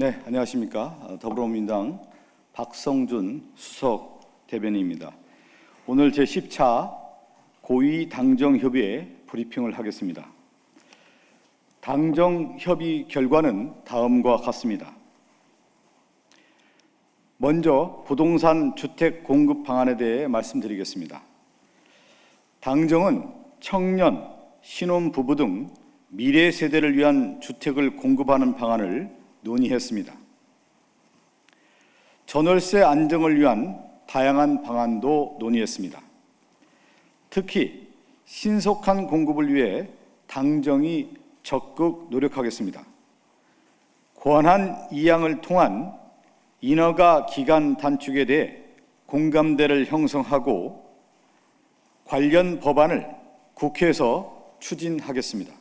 네, 안녕하십니까. 더불어민주당 박성준 수석 대변인입니다. 오늘 제10차 고위당정협의회 브리핑을 하겠습니다. 당정협의 결과는 다음과 같습니다. 먼저 부동산 주택 공급 방안에 대해 말씀드리겠습니다. 당정은 청년, 신혼부부 등 미래 세대를 위한 주택을 공급하는 방안을 논의했습니다. 전월세 안정을 위한 다양한 방안도 논의했습니다. 특히 신속한 공급을 위해 당정이 적극 노력하겠습니다. 권한 이양을 통한 인허가 기간 단축에 대해 공감대를 형성하고 관련 법안을 국회에서 추진하겠습니다.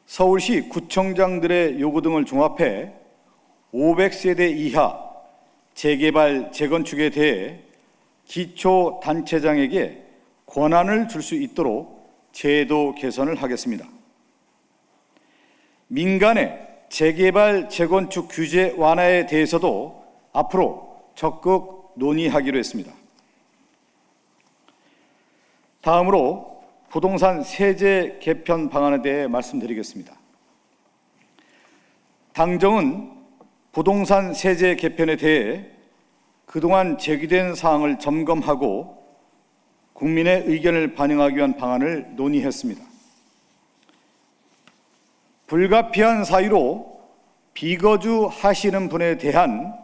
서울시 구청장들의 요구 등을 종합해 500세대 이하 재개발, 재건축에 대해 기초단체장에게 권한을 줄 수 있도록 제도 개선을 하겠습니다. 민간의 재개발, 재건축 규제 완화에 대해서도 앞으로 적극 논의하기로 했습니다. 다음으로 부동산 세제 개편 방안에 대해 말씀드리겠습니다. 당정은 부동산 세제 개편에 대해 그동안 제기된 사항을 점검하고 국민의 의견을 반영하기 위한 방안을 논의했습니다. 불가피한 사유로 비거주 하시는 분에 대한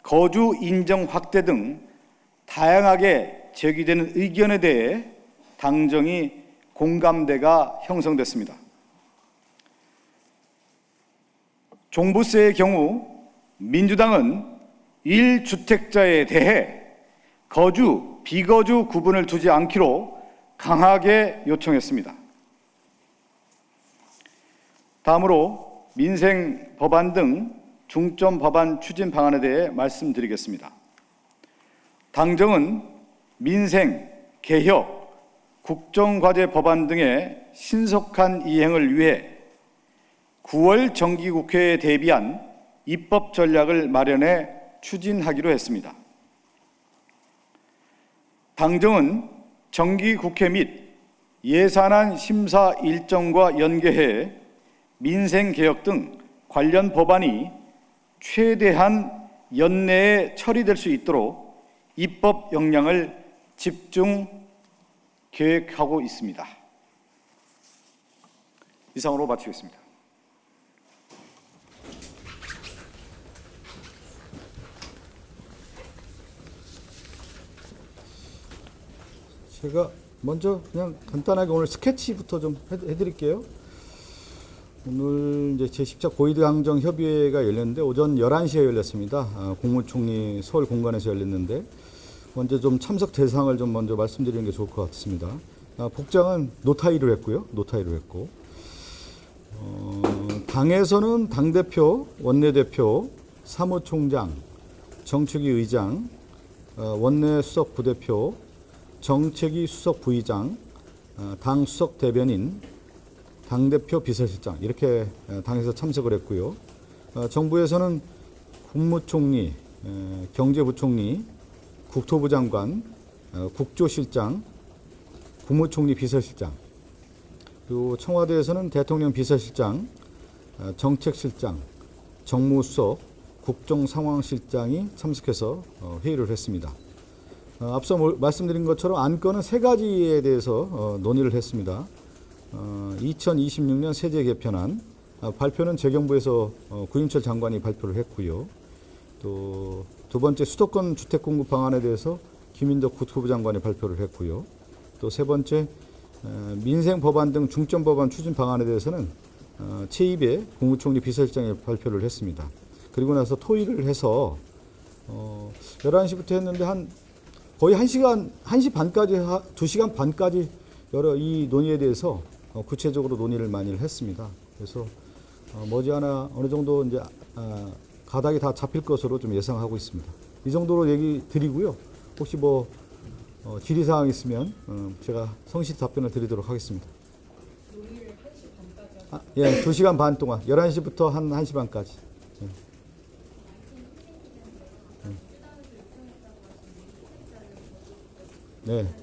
거주 인정 확대 등 다양하게 제기되는 의견에 대해 당정이 공감대가 형성됐습니다. 종부세의 경우 민주당은 1주택자에 대해 거주, 비거주 구분을 두지 않기로 강하게 요청했습니다. 다음으로 민생 법안 등 중점 법안 추진 방안에 대해 말씀드리겠습니다. 당정은 민생, 개혁, 국정과제 법안 등의 신속한 이행을 위해 9월 정기국회에 대비한 입법 전략을 마련해 추진하기로 했습니다. 당정은 정기국회 및 예산안 심사 일정과 연계해 민생개혁 등 관련 법안이 최대한 연내에 처리될 수 있도록 입법 역량을 집중 계획하고 있습니다. 이상으로 마치겠습니다. 제가 먼저 그냥 간단하게 오늘 스케치부터 좀 해드릴게요. 오늘 이제 제10차 고위당정협의회가 열렸는데 오전 11시에 열렸습니다. 국무총리 서울 공관에서 열렸는데 먼저 좀 참석 대상을 좀 먼저 말씀드리는 게 좋을 것 같습니다. 복장은 노타이로 했고요. 노타이로 했고 당에서는 당대표, 원내대표, 사무총장, 정책위 의장, 원내 수석 부대표, 정책위 수석 부의장, 당 수석 대변인, 당대표 비서실장 이렇게 당에서 참석을 했고요. 정부에서는 국무총리, 경제부총리, 국토부 장관, 국조실장, 국무총리 비서실장, 그리고 청와대에서는 대통령 비서실장, 정책실장, 정무수석, 국정상황실장이 참석해서 회의를 했습니다. 앞서 말씀드린 것처럼 안건은 3가지에 대해서 논의를 했습니다. 2026년 세제 개편안, 발표는 재경부에서 구인철 장관이 발표를 했고요. 또 두 번째 수도권 주택 공급 방안에 대해서 김인덕 국토부 장관이 발표를 했고요. 또 세 번째 민생 법안 등 중점 법안 추진 방안에 대해서는 최입의 국무총리 비서실장이 발표를 했습니다. 그리고 나서 토의를 해서 11시부터 했는데 거의 1시 반까지, 2시간 반까지 이 논의에 대해서 구체적으로 논의를 많이 했습니다. 그래서 머지않아 어느 정도 이제 가닥이 다 잡힐 것으로 좀 예상하고 있습니다. 이 정도로 얘기 드리고요. 혹시 질의사항 있으면 제가 성실 답변을 드리도록 하겠습니다. 논의를 1시 반까지 예, 2시간 반 동안 11시부터 한 1시 반까지. 네.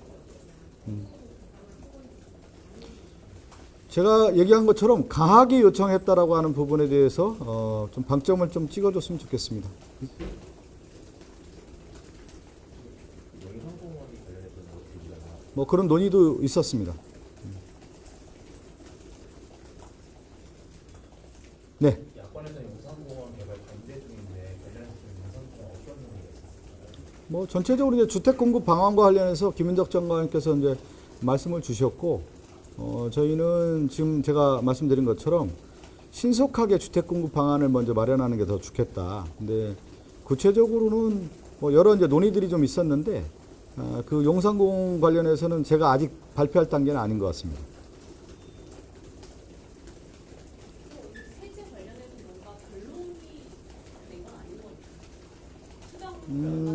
제가 얘기한 것처럼 강하게 요청했다라고 하는 부분에 대해서 좀 방점을 좀 찍어줬으면 좋겠습니다. 뭐 그런 논의도 있었습니다. 네. 야권에서 용산공원 개발 반대 중인데 관련해서 용산공원 어떤 논의가 있었을까요? 뭐 전체적으로 이제 주택 공급 방안과 관련해서 김인덕 장관께서 이제 말씀을 주셨고, 저희는 지금 제가 말씀드린 것처럼 신속하게 주택 공급 방안을 먼저 마련하는 게 더 좋겠다. 근데 구체적으로는 뭐 여러 이제 논의들이 좀 있었는데, 그 용산공원 관련해서는 제가 아직 발표할 단계는 아닌 것 같습니다. 세제 관련해서 뭔가 결론이 된 건 아닌 거니까.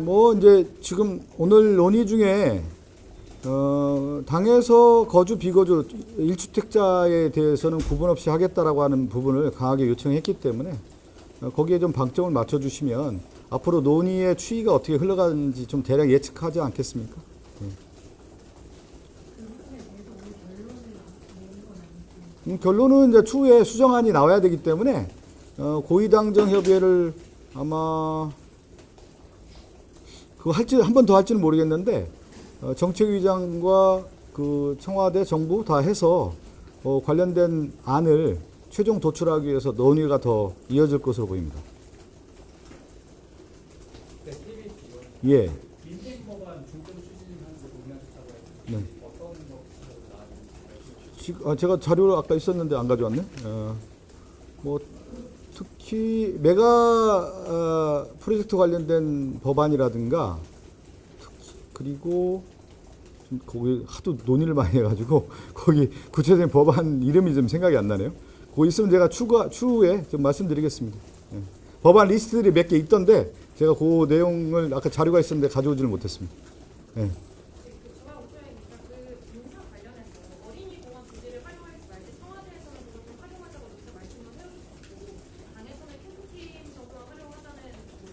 뭐 이제 지금 오늘 논의 중에 당에서 거주 비거주 1주택자에 대해서는 구분 없이 하겠다라고 하는 부분을 강하게 요청했기 때문에 거기에 좀 방점을 맞춰주시면 앞으로 논의의 추이가 어떻게 흘러가는지 좀 대략 예측하지 않겠습니까? 결론은 이제 추후에 수정안이 나와야 되기 때문에 고위당정 협의회를 아마 그거 할지 한 번 더 할지는 모르겠는데 정책위장과 그 청와대 정부 다 해서 관련된 안을 최종 도출하기 위해서 논의가 더 이어질 것으로 보입니다. 네, KBS 예. 민생 법안 중점 추진하는 거 동의하셨다고 했는데 네. 어떤 거 나왔는지 제가 자료를 아까 있었는데 안 가져왔네. 뭐 특히 메가 프로젝트 관련된 법안이라든가 그리고 좀 거기 하도 논의를 많이 해가지고 거기 구체적인 법안 이름이 좀 생각이 안 나네요. 그거 있으면 제가 추후에 좀 말씀드리겠습니다. 예. 법안 리스트들이 몇 개 있던데 제가 그 내용을 아까 자료가 있었는데 가져오지는 못했습니다. 예. 제가 오프라인이니까 그 용산 관련해서 어린이 공원 부지를 활용할지 말지 청와대에서는 그걸 좀 활용하자고 이렇게 말씀을 해주셨고 당에서는 캠프팀 정도가 활용하자는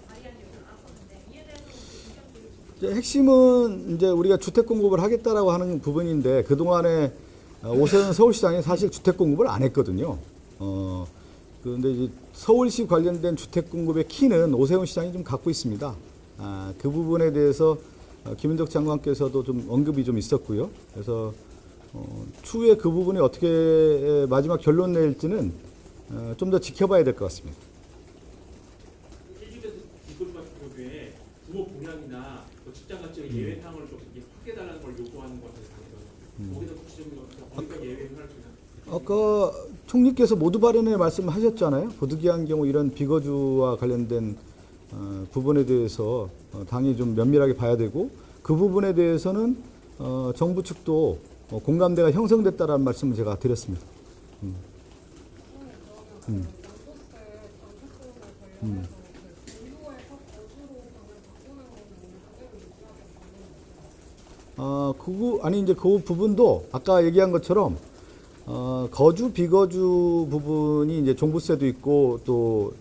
발의안이 여기 나왔었는데 이에 대해서는 그 의견 들으시고 이제 핵심은 이제 우리가 주택 공급을 하겠다라고 하는 부분인데 그동안에 오세훈 서울시장이 사실 주택 공급을 안 했거든요. 그런데 이제 서울시 관련된 주택 공급의 키는 오세훈 시장이 좀 갖고 있습니다. 그 부분에 대해서 김인덕 장관께서도 좀 언급이 좀 있었고요. 그래서 추후에 그 부분이 어떻게 마지막 결론 낼지는 좀 더 지켜봐야 될 것 같습니다. 일주일에서 기술과 교육에 부모 공약이나 직장 가치의 예외 사항을 좀 확대해달라는 걸 요구하는 것 같아요. 거기서 구체적으로 어디가 예외를 할 수 있나? 아까 총리께서 모두 발언에 말씀하셨잖아요. 부득이한 경우 이런 비거주와 관련된 부분에 대해서 당이 좀 면밀하게 봐야 되고 그 부분에 대해서는 정부 측도 공감대가 형성됐다라는 말씀을 제가 드렸습니다. 이제 그 부분도 아까 얘기한 것처럼 거주 비거주 부분이 이제 종부세도 있고 또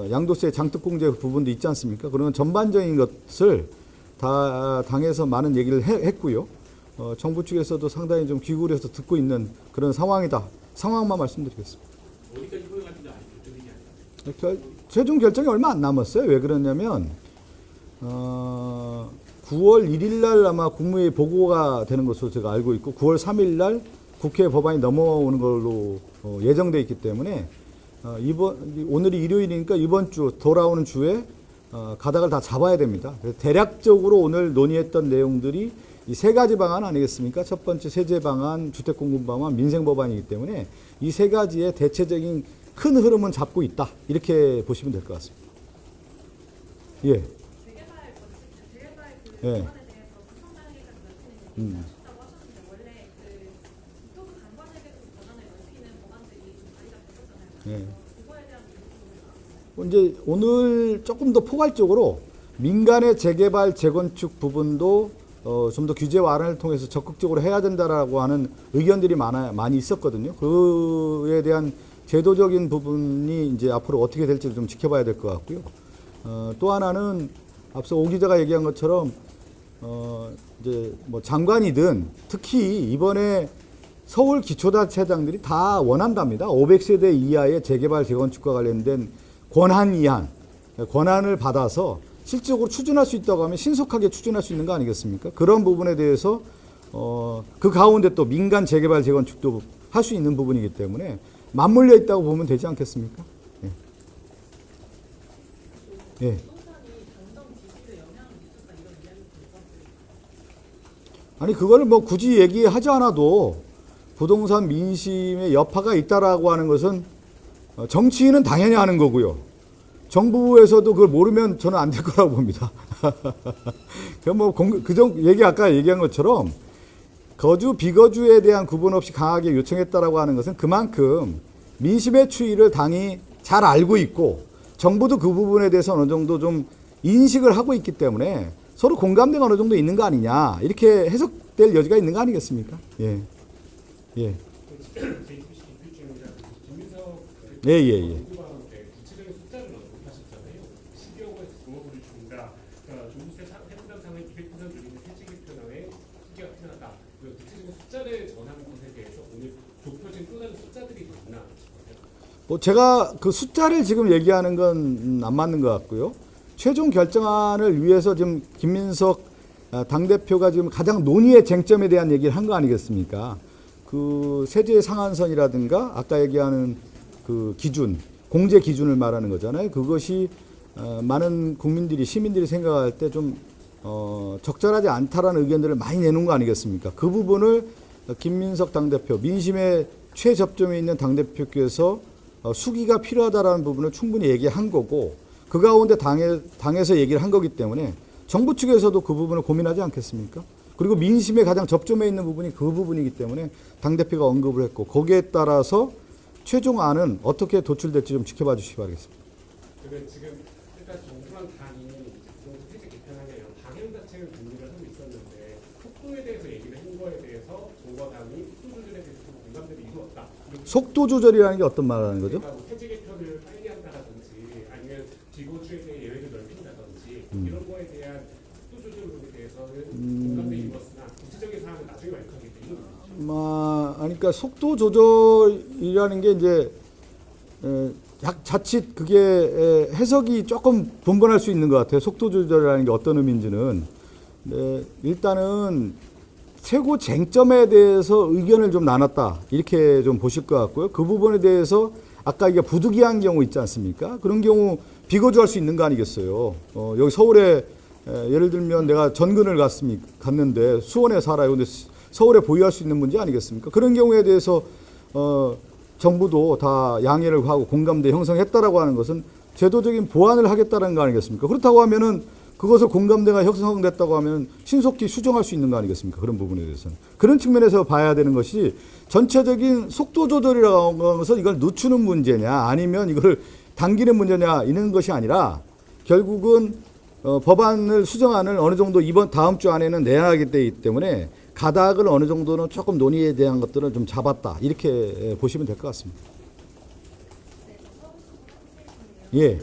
양도세 장특공제 부분도 있지 않습니까? 그러면 전반적인 것을 다 당에서 많은 얘기를 했고요. 정부 측에서도 상당히 좀 기울여서 듣고 있는 그런 상황이다. 상황만 말씀드리겠습니다. 어디까지 허용할지는 아직 결정되지 않아요. 최종 결정이 얼마 안 남았어요. 왜 그러냐면 9월 1일 날 아마 국무회의 보고가 되는 것으로 제가 알고 있고 9월 3일 날 국회 법안이 넘어오는 걸로 예정돼 있기 때문에 오늘이 일요일이니까 이번 주 돌아오는 주에 가닥을 다 잡아야 됩니다. 그래서 대략적으로 오늘 논의했던 내용들이 이 세 가지 방안 아니겠습니까? 첫 번째 세제 방안, 주택 공급 방안, 민생 법안이기 때문에 이 세 가지의 대체적인 큰 흐름은 잡고 있다. 이렇게 보시면 될 것 같습니다. 예. 재개발 그 예. 법안에 대해서 구청장에게까지 넓히는 얘기를 하셨다고 하셨는데 원래 그 국토부 간관에게도 권한을 넓히는 법안들이 좀 발의가 됐었잖아요. 예. 그거에 대한 얘기도 이제 오늘 조금 더 포괄적으로 민간의 재개발, 재건축 부분도 좀 더 규제 완화를 통해서 적극적으로 해야 된다라고 하는 의견들이 많이 있었거든요. 그에 대한 제도적인 부분이 이제 앞으로 어떻게 될지 좀 지켜봐야 될 것 같고요. 또 하나는 앞서 오 기자가 얘기한 것처럼 이제 뭐 장관이든 특히 이번에 서울 기초자치단체장들이 다 원한답니다. 500세대 이하의 재개발 재건축과 관련된 권한을 받아서 실질적으로 추진할 수 있다고 하면 신속하게 추진할 수 있는 거 아니겠습니까? 그런 부분에 대해서 그 가운데 또 민간 재개발 재건축도 할 수 있는 부분이기 때문에 맞물려 있다고 보면 되지 않겠습니까? 예. 예. 아니 그걸 뭐 굳이 얘기하지 않아도 부동산 민심의 여파가 있다라고 하는 것은 정치인은 당연히 아는 거고요. 정부에서도 그걸 모르면 저는 안 될 거라고 봅니다. 아까 얘기한 것처럼 거주 비거주에 대한 구분 없이 강하게 요청했다라고 하는 것은 그만큼 민심의 추이를 당이 잘 알고 있고 정부도 그 부분에 대해서 어느 정도 좀 인식을 하고 있기 때문에 서로 공감대가 어느 정도 있는 거 아니냐 이렇게 해석될 여지가 있는 거 아니겠습니까? 예. 예. 구체적인 숫자를 언급하셨잖아요. 10여 억의 공업을 준다. 그러니까 종부세 해당상의 200% 줄이는 세제 개편안에 시기가 필요하다. 구체적인 숫자를 전하는 것에 대해서 오늘 좁혀진 또 다른 숫자들이 있나 싶어요. 제가 그 숫자를 지금 얘기하는 건 안 맞는 것 같고요. 최종 결정안을 위해서 지금 김민석 당대표가 지금 가장 논의의 쟁점에 대한 얘기를 한 거 아니겠습니까? 그 세제 상한선이라든가 아까 얘기하는 그 기준, 공제 기준을 말하는 거잖아요. 그것이 많은 국민들이 시민들이 생각할 때 좀 적절하지 않다라는 의견들을 많이 내놓은 거 아니겠습니까? 그 부분을 김민석 당대표, 민심의 최접점에 있는 당대표께서 수기가 필요하다라는 부분을 충분히 얘기한 거고 그 가운데 당에서 얘기를 한 거기 때문에 정부 측에서도 그 부분을 고민하지 않겠습니까? 그리고 민심에 가장 접점에 있는 부분이 그 부분이기 때문에 당대표가 언급을 했고 거기에 따라서 최종안은 어떻게 도출될지 좀 지켜봐 주시기 바라겠습니다. 그러면 지금 일단 정부랑 당이 부동산 세제 개편안에 대한 방향 자체는 논의를 하고 있었는데 속도에 대해서 얘기를 한 거에 대해서 정부와 당이 속도 조절에 대해서 좀 공감대를 이루었다. 속도 조절이라는 게 어떤 말하는 거죠? 그러니까 뭐 세제 개편을 빨리 한다라든지 아니면 비거주에 대해 예외를 넓힌다든지 이런 거에 대한 속도 조절에 대해서는 공감대 이루었으나 구체적인 사항은 나중에 말하겠다 이런 거죠. 그러니까 속도 조절이라는 게 이제 자칫 그게 해석이 조금 분분할 수 있는 것 같아요. 속도 조절이라는 게 어떤 의미인지는. 일단은 최고 쟁점에 대해서 의견을 좀 나눴다 이렇게 좀 보실 것 같고요. 그 부분에 대해서 아까 이게 부득이한 경우 있지 않습니까? 그런 경우 비거주할 수 있는 거 아니겠어요. 여기 서울에 예를 들면 내가 전근을 갔는데 수원에 살아요. 근데 서울에 보유할 수 있는 문제 아니겠습니까? 그런 경우에 대해서 정부도 다 양해를 하고 공감대 형성했다라고 하는 것은 제도적인 보완을 하겠다는 거 아니겠습니까? 그렇다고 하면은 그것을 공감대가 형성됐다고 하면 신속히 수정할 수 있는 거 아니겠습니까? 그런 부분에 대해서는. 그런 측면에서 봐야 되는 것이 전체적인 속도 조절이라고 하는 것은 이걸 늦추는 문제냐 아니면 이걸 당기는 문제냐 이런 것이 아니라 결국은 법안을 수정안을 어느 정도 다음 주 안에는 내야 하기 때문에 가닥을 어느 정도는 조금 논의에 대한 것들을 좀 잡았다 이렇게 보시면 될 것 같습니다. 예.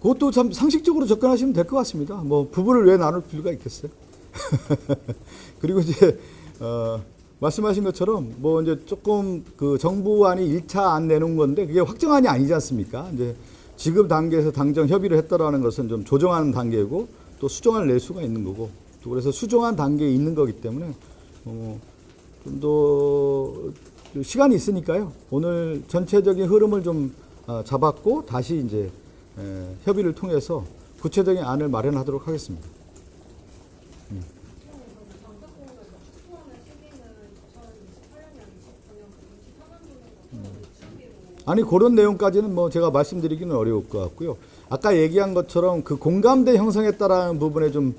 그것도 참 상식적으로 접근하시면 될 것 같습니다. 뭐 부부를 왜 나눌 필요가 있겠어요? 그리고 이제 말씀하신 것처럼 뭐 이제 조금 그 정부안이 1차 안 내놓은 건데 그게 확정안이 아니지 않습니까? 이제 지금 단계에서 당정 협의를 했다라는 것은 좀 조정하는 단계고 또 수정안을 낼 수가 있는 거고 또 그래서 수정안 단계에 있는 거기 때문에 좀 더 시간이 있으니까요. 오늘 전체적인 흐름을 좀 잡았고 다시 이제 협의를 통해서 구체적인 안을 마련하도록 하겠습니다. 아니 그런 내용까지는 뭐 제가 말씀드리기는 어려울 것 같고요. 아까 얘기한 것처럼 그 공감대 형성에 따른 부분에 좀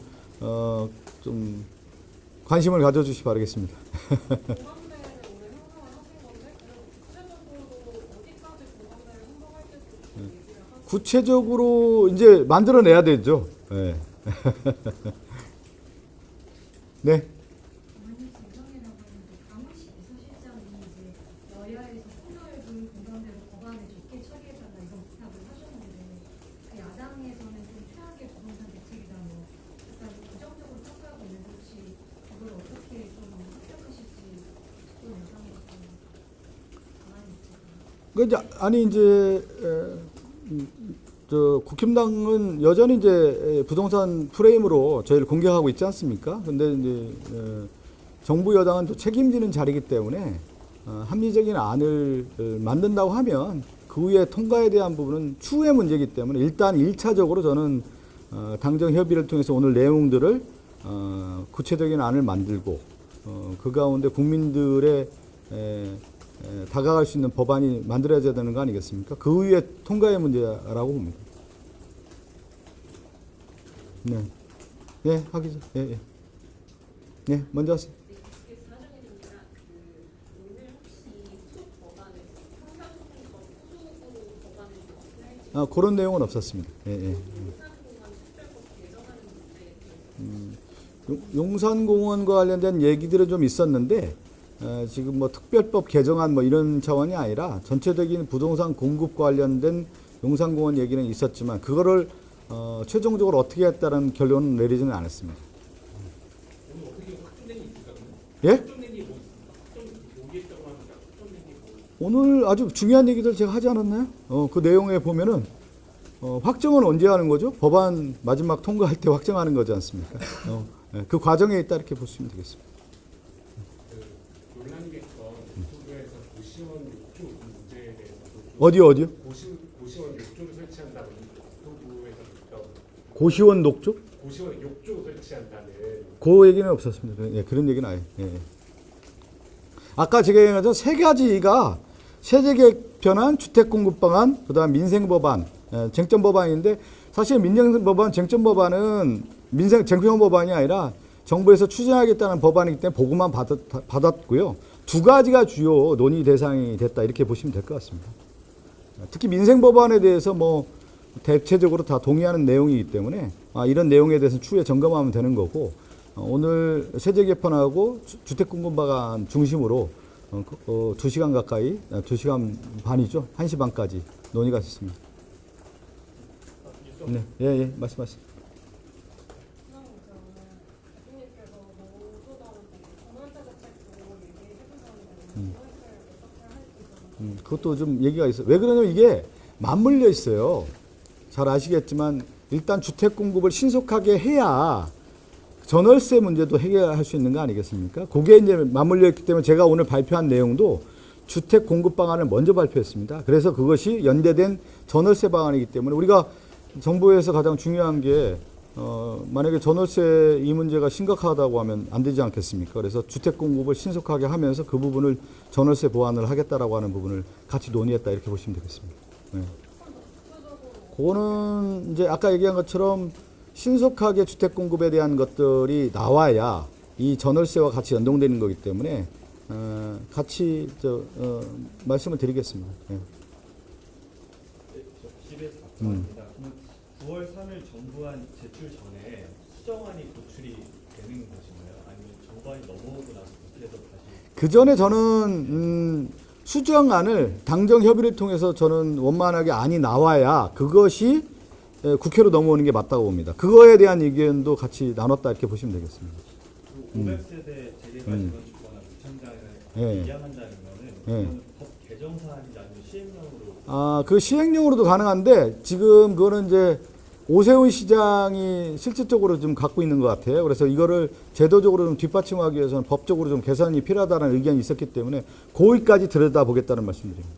관심을 가져주시 기 바라겠습니다. 공감대를 오늘 형성을 하신 건데 구체적으로 어디까지 공감대를 형성할 수 있을지 얘기를 하고 구체적으로 이제 만들어내야 되죠. 네. 네. 만약 정상이라고 하는데 강훈식 비서실장이 이제 여야에서 폭로를 둔 공감대로 법안을 좋게 처리해달라 이런 부탁을 하셨는데 그 야당에서는 좀 최악의 부동산 대책이다 뭐 약간 부정적으로 평가하고 있는데 혹시 그걸 어떻게 좀 합격하실지 좀 예상해서 가만히 있을까요? 그 이제 아니 이제 저 국힘당은 여전히 이제 부동산 프레임으로 저희를 공격하고 있지 않습니까? 근데 이제 정부 여당은 또 책임지는 자리이기 때문에 합리적인 안을 만든다고 하면 그 후에 통과에 대한 부분은 추후의 문제이기 때문에 일단 1차적으로 저는 당정 협의를 통해서 오늘 내용들을 구체적인 안을 만들고 그 가운데 국민들의 다가갈 수 있는 법안이 만들어져야 되는 거 아니겠습니까? 그 후에 통과의 문제라고 봅니다. 네, 네, 하기죠. 예, 예. 네, 먼저 하세요. 이게 사정이 됩니다. 오늘 혹시 수 법안에서 상상공법 수으로 법안을 할지 그런 내용은 없었습니다. 예, 예. 용산공원 특별법 개정하는 문제에 대해서 용산공원과 관련된 얘기들은 좀 있었는데 지금 뭐 특별법 개정안 뭐 이런 차원이 아니라 전체적인 부동산 공급 관련된 용산공원 얘기는 있었지만 그거를 최종적으로 어떻게 했다는 결론은 내리지는 않았습니다. 오늘 어떻게 확정된 게 있을까? 예? 확정된 게 뭐 모르겠다고 하니까 확정된 게 뭐? 오늘 아주 중요한 얘기들 제가 하지 않았나요? 그 내용에 보면은 확정은 언제 하는 거죠? 법안 마지막 통과할 때 확정하는 거지 않습니까? 그 과정에 있다 이렇게 보시면 되겠습니다. 그 논란이 됐던 유튜브에서 고시원 욕조 문제에 대해서도 어디요? 고시원 욕조를 설치한다고 유튜브에서 했던 고시원 녹조? 고시원 욕조 설치한다는 그 얘기는 없었습니다. 예, 그런 얘기는 아예. 예. 아까 제가 얘기한 세 가지가 세제 개편안, 주택 공급 방안, 그다음 민생 법안, 쟁점 법안인데 사실 민생 법안, 쟁점 법안은 민생 쟁점 법안이 아니라 정부에서 추진하겠다는 법안이기 때문에 보고만 받았고요. 두 가지가 주요 논의 대상이 됐다 이렇게 보시면 될 것 같습니다. 특히 민생 법안에 대해서 뭐 대체적으로 다 동의하는 내용이기 때문에 이런 내용에 대해서 추후에 점검하면 되는 거고 오늘 세제 개편하고 주택 공급 방안 중심으로 2시간 가까이, 2시간 반이죠. 1시 반까지 논의가 있었습니다. 네, 예, 말씀하세요. 대표님께서 노조단한테 전환자 대책도 얘기해준다는데 전환자를 그것도 좀 얘기가 있어요. 왜 그러냐면 이게 맞물려 있어요. 잘 아시겠지만 일단 주택 공급을 신속하게 해야 전월세 문제도 해결할 수 있는 거 아니겠습니까? 그게 이제 맞물려 있기 때문에 제가 오늘 발표한 내용도 주택 공급 방안을 먼저 발표했습니다. 그래서 그것이 연대된 전월세 방안이기 때문에 우리가 정부에서 가장 중요한 게 만약에 전월세 이 문제가 심각하다고 하면 안 되지 않겠습니까? 그래서 주택 공급을 신속하게 하면서 그 부분을 전월세 보완을 하겠다라고 하는 부분을 같이 논의했다 이렇게 보시면 되겠습니다. 네. 그거는 이제 아까 얘기한 것처럼 신속하게 주택 공급에 대한 것들이 나와야 이 전월세와 같이 연동되는 거기 때문에 같이 말씀을 드리겠습니다. 네. CBS 박정입니다. 9월 3일 정부안 제출 전에 수정안이 도출이 되는 것인가요? 아니면 정부안이 넘어오고 나서 국회에서 다시? 그 전에 저는 수정안을 당정 협의를 통해서 저는 원만하게 안이 나와야 그것이 국회로 넘어오는 게 맞다고 봅니다. 그거에 대한 의견도 같이 나눴다 이렇게 보시면 되겠습니다. 그 500세대 재개발 재건축권을 구청장에 이양한다는 거는 법 개정 사안인지 아니면 시행령으로? 그 시행령으로도 가능한데 지금 그거는 이제 오세훈 시장이 실질적으로 좀 갖고 있는 것 같아요. 그래서 이거를 제도적으로 좀 뒷받침하기 위해서는 법적으로 좀 개선이 필요하다는 의견이 있었기 때문에 거기까지 들여다보겠다는 말씀드립니다.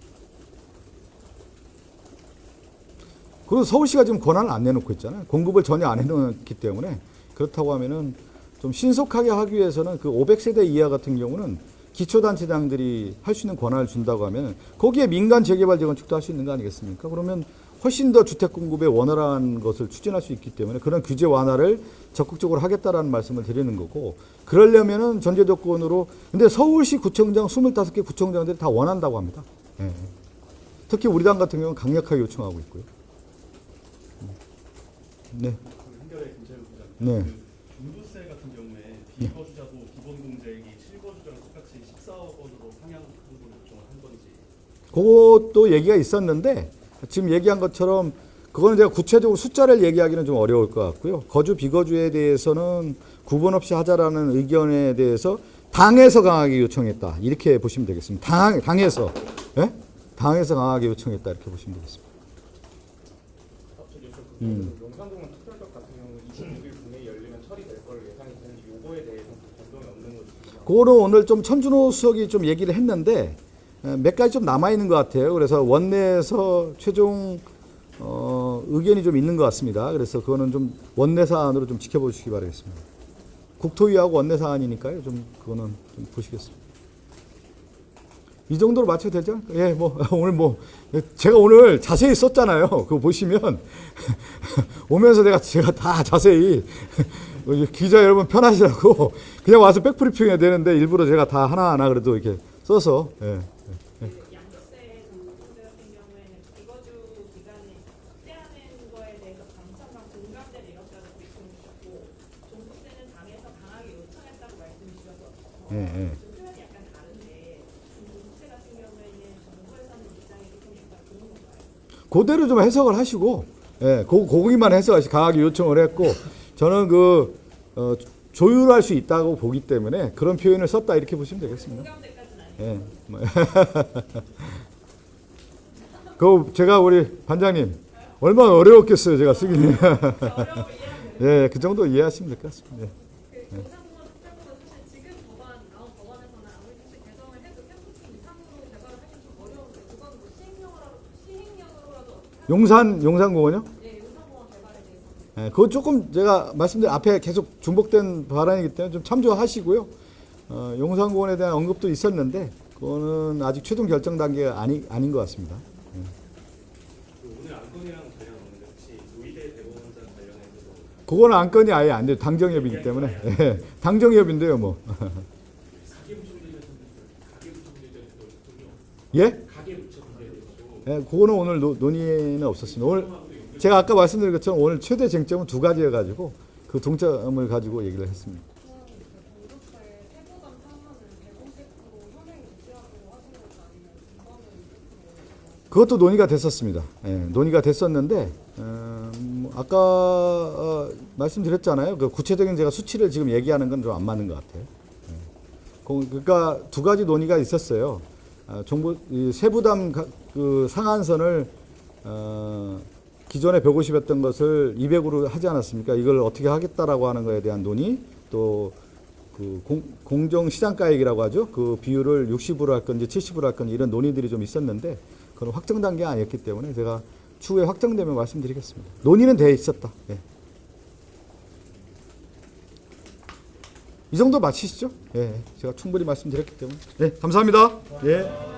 그리고 서울시가 지금 권한을 안 내놓고 있잖아요. 공급을 전혀 안 해놓기 때문에 그렇다고 하면은 좀 신속하게 하기 위해서는 그 500세대 이하 같은 경우는 기초단체장들이 할 수 있는 권한을 준다고 하면 거기에 민간 재개발 재건축도 할 수 있는 거 아니겠습니까? 그러면 훨씬 더 주택 공급의 원활한 것을 추진할 수 있기 때문에 그런 규제 완화를 적극적으로 하겠다라는 말씀을 드리는 거고, 그러려면은 전제 조건으로, 근데 서울시 구청장 25개 구청장들이 다 원한다고 합니다. 예. 특히 우리 당 같은 경우는 강력하게 요청하고 있고요. 네. 한결의 김철우 부장. 네. 그 종부세 같은 경우에 비거주자도 기본 공제액이 실거주자랑 똑같이 14억 원으로 상향 한번 요청을 한 건지. 그것도 얘기가 있었는데 지금 얘기한 것처럼 그거는 제가 구체적으로 숫자를 얘기하기는 좀 어려울 것 같고요. 거주 비거주에 대해서는 구분 없이 하자라는 의견에 대해서 당에서 강하게 요청했다, 이렇게 보시면 되겠습니다. 당에서, 예? 당에서 강하게 요청했다, 이렇게 보시면 되겠습니다. 용산동은 특별법 같은 경우는 26일 분에 열리면 처리될 걸 예상이 되는데 요거에 대해서 변동이 없는 거죠. 그거는 오늘 좀 천준호 수석이 좀 얘기를 했는데 몇 가지 좀 남아 있는 것 같아요. 그래서 원내에서 최종 의견이 좀 있는 것 같습니다. 그래서 그거는 좀 원내 사안으로 좀 지켜봐 주시기 바라겠습니다. 국토위하고 원내 사안이니까요. 좀 그거는 좀 보시겠습니다. 이 정도로 맞춰도 되죠? 예, 뭐 오늘 뭐 제가 오늘 자세히 썼잖아요. 그거 보시면 오면서 제가 다 자세히 기자 여러분 편하시라고 그냥 와서 백브리핑 해야 되는데 일부러 제가 다 하나하나 그래도 이렇게 써서. 예. 그 양도세 종부세 같은 경우에는 비거주 기간에 확대하는 거에 대해서 감사가 공감대를 이뤘다고 말씀해 주셨고, 종부세는 당에서 강하게 요청했다고 말씀해 주셔서 예, 예. 좀 표현이 약간 다른데, 종부세 같은 경우에는 정부에서는 입장이 좀 약간 그런 건가요? 그대로 좀 해석을 하시고, 예, 거기만 해석하시 강하게 요청을 했고, 저는 조율할 수 있다고 보기 때문에 그런 표현을 썼다, 이렇게 보시면 되겠습니다. 공감대까지는 아니고. 예. 그 제가 우리 반장님 얼마나 어려웠겠어요, 제가 쓰기. 어려움을 이해하는 예, 그 정도 이해하시면 될 것 같습니다. 예. 그 용산공원 특별법은 사실 지금 나온 법안에서는 아무리 사실 개정을 해도 캠프팀 이상으로 개발을 하기는 좀 어려운데, 그건 뭐 시행령으로라도 어떻게 용산공원요? 네, 용산공원 개발에 대해서. 예, 그거 조금 제가 말씀드린 앞에 계속 중복된 발언이기 때문에 좀 참조하시고요. 용산공원에 대한 언급도 있었는데 그거는 아직 최종 결정 단계가 아닌 것 같습니다. 그 오늘 안건이랑 관련 없는데 혹시 노이대 대법원장 관련해서도 그거는 안건이 아예 안 돼요. 당정협의이기 때문에. 예, 당정협의인데요, 뭐. 예? 가계부처 문제에 대해서도 예, 그거는 오늘 논의는 없었습니다. 오늘 제가 아까 말씀드린 것처럼 오늘 최대 쟁점은 두 가지여가지고 그 동점을 가지고 얘기를 했습니다. 공급사의 세부담 상한을 150% 현행 유지하고 하시는 것도 아니면 이거는 200%? 그것도 논의가 됐었습니다. 예, 논의가 됐었는데 아까 말씀드렸잖아요. 그 구체적인 제가 수치를 지금 얘기하는 건 좀 안 맞는 것 같아요. 예. 그러니까 두 가지 논의가 있었어요. 이 세부담 그 상한선을 기존에 150이었던 것을 200으로 하지 않았습니까? 이걸 어떻게 하겠다라고 하는 것에 대한 논의, 또 그 공정시장가액이라고 하죠. 그 비율을 60으로 할 건지 70으로 할 건지 이런 논의들이 좀 있었는데 그건 확정 단계가 아니었기 때문에 제가 추후에 확정되면 말씀드리겠습니다. 논의는 돼 있었다. 예. 이 정도 마치시죠? 예, 제가 충분히 말씀드렸기 때문에. 예, 감사합니다. 예.